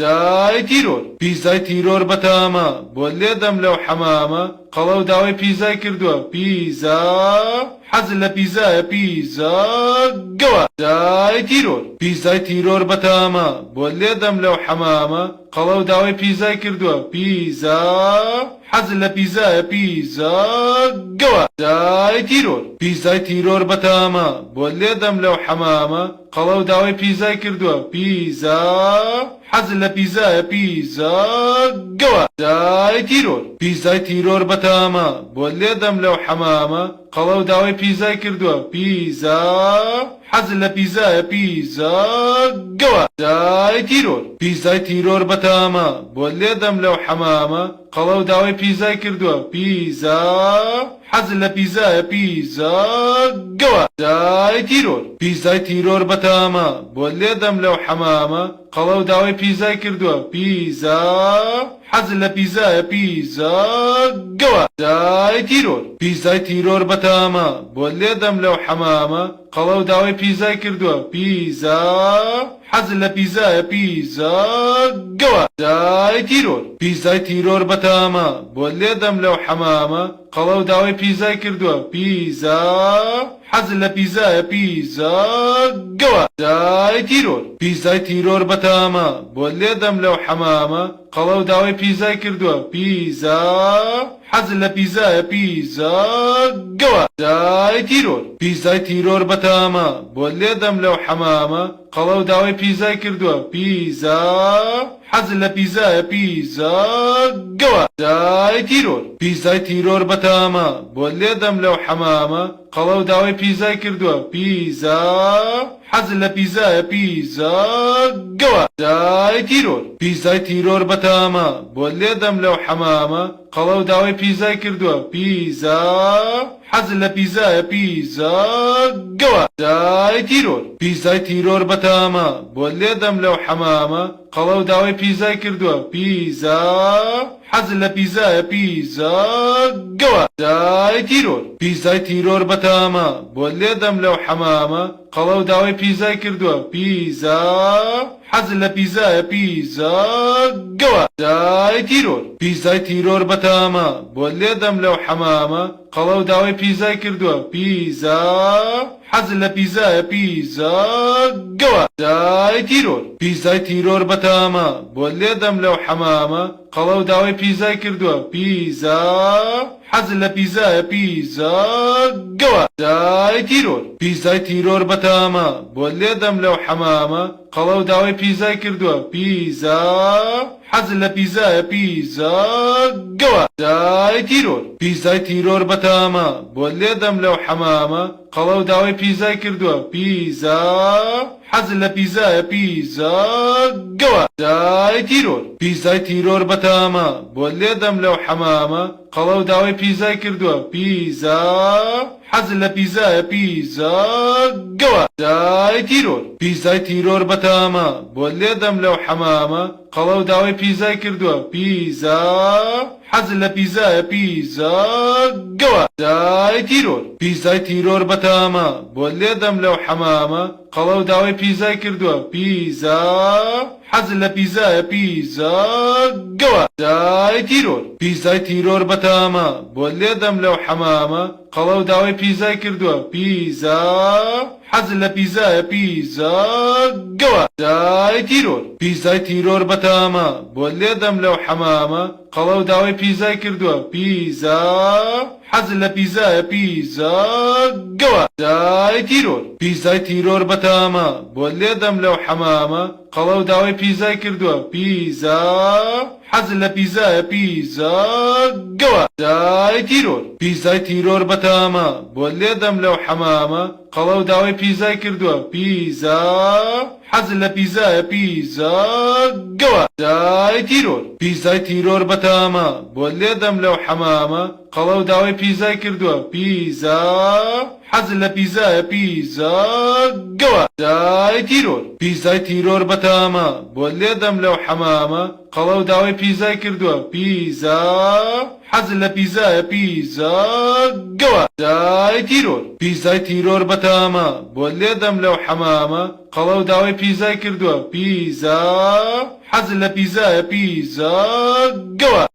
دای تیرۆر پیزای تیرۆر بەتامە بۆ لێدەم لەو حەمامە قەڵە و داوای پیزای کردووە پیزا حەزت لە پیزایە پیزا گەوە دای تیرۆر پیزای تیرۆر بەتامە بۆ لێدەم لەو حەمامە قەڵە و داوای پیزای کردووە پیزا حەزت لە پیزایە پیزا گەوە دای تیرۆر پیزای تیرۆر بەتامە بۆ لێدەم لەو حەمامە قەڵە و داوای پیزای کردووە پیزا حەزت لە پیزایە پیزا گەوە دای تیرۆر پیزای تیرۆر بەتامە بۆ لێدەم لەو حەمامە قەڵە و داوای پیزای کردووە پیزا حەزت لە پیزایە پیزا گەوە دای تیرۆر پیزای تیرۆر بەتامە بۆ لێدەم لەو حەمامە قەڵە و داوای پیزای کردووە پیزا حەزت لە پیزایە پیزا گەوە دای تیرۆر پیزای تیرۆر بەتامە بۆ لێدەم لەو حەمامە قەڵە و داوای پیزای کردووە پیزا حەزت لە پیزایە پیزا گەوە دای تیرۆر پیزای تیرۆر بەتامە بۆ لێدەم لەو حەمامە قەڵە و داوای پیزای کردووە پیزا حەزت لە پیزایە پیزا گەوە دای تیرۆر پیزای تیرۆر بەتامە بۆ لێدەم لەو حەمامە قەڵە و داوای پیزای کردووە پیزا حەزت لە پیزایە پیزا گەوە دای تیرۆر پیزای تیرۆر بەتامە بۆ لێدەم لەو حەمامە قەڵە و داوای پیزای کردووە پیزا حەزت لە پیزایە پیزا گەوە دای تیرۆر پیزای تیرۆر بەتامە بۆ لێدەم لەو حەمامە قەڵە و داوای پیزای کردووە پیزا حەزت لە پیزایە پیزا گەوە دای تیرۆر پیزای تیرۆر بەتامە بۆ لێدەم لەو حەمامە قەڵە و داوای پیزای کردووە پیزا حەزت لە پیزایە پیزا گەوە دای تیرۆر پیزای تیرۆر بەتامە بۆ لێدەم لەو حەمامە قەڵە و داوای پیزای کردووە پیزا حەزت لە پیزایە پیزا گەوە دای تیرۆر پیزای تیرۆر بەتامە بۆ لێدەم لەو حەمامە قەڵە و داوای پیزای کردووە پیزا حەزت لە پیزایە پیزا گەوە دای تیرۆر پیزای تیرۆر بەتامە بۆ لێدەم لەو حەمامە قەڵە و داوای پیزای کردووە پیزا حەزت لە پیزایە پیزا گەوە دای تیرۆر پیزای تیرۆر بەتامە بۆ لێدەم لەو حەمامە قەڵە و داوای پیزای کردووە پیزا حەزت لە پیزایە پیزا گەوە دای تیرۆر پیزای تیرۆر بەتامە بۆ لێدەم لەو حەمامە قەڵە و داوای پیزای کردووە پیزا حەزت لە پیزایە پیزا گەوە دای تیرۆر پیزای تیرۆر بەتامە بۆ لێدەم لەو حەمامە قەڵە و داوای پیزای کردووە پیزا حەزت لە پیزایە پیزا گەوە دای تیرۆر پیزای تیرۆر بەتامە بۆ لێدەم لەو حەمامە قەڵە و داوای پیزای کردووە پیزا حەزت لە پیزایە پیزا گەوە دای تیرۆر پیزای تیرۆر بەتامە بۆ لێدەم لەو حەمامە قەڵە و داوای پیزای کردووە پیزا حەزت لە پیزایە پیزا گەوە دای تیرۆر پیزای تیرۆر بەتامە بۆ لێدەم لەو حەمامە قەڵە و داوای پیزای کردووە پیزا حەزت لە پیزایە پیزا گەوە دای تیرۆر پیزای تیرۆر بەتامە بۆ لێدەم لەو حەمامە قەڵە و داوای پیزای کردووە پیزا حەزت لە پیزایە پیزا گەوە دای تیرۆر پیزای تیرۆر بەتامە بۆ لێدەم لەو حەمامە قەڵە و داوای پیزای کردووە پیزا حەزت لە پیزایە پیزا گەوە دای تیرۆر پیزای تیرۆر بەتامە بۆ لێدەم لەو حەمامە قەڵە و داوای پیزای کردووە پیزا حەزت لە پیزایە پیزا گەوە دای تیرۆر پیزای تیرۆر بەتامە بۆ لێدەم لەو حەمامە قەڵە و داوای پیزای کردووە پیزا حەزت لە پیزایە پیزا گەوە دای تیرۆر پیزای تیرۆر بەتامە بۆ لێدەم لەو حەمامە قەڵە و داوای پیزای کردووە پیزا حەزت لە پیزایە پیزا گەوە دای تیرۆر پیزای تیرۆر بەتامە بۆ لێدەم لەو حەمامە قەڵە و داوای پیزای کردووە پیزا حەزت لە پیزایە پیزا گەوە دای تیرۆر پیزای تیرۆر بەتامە بۆ لێدەم لەو حەمامە قەڵە و داوای پیزای کردووە پیزا حەزت لە پیزایە پیزا گەوە پیزای تیرۆر پیزای تیرۆر بەتامە بۆ لێدەم لەو حەمامە قەڵە و داوای پیزای کردووە پیزا حەزت لە پیزایە پیزا گەوە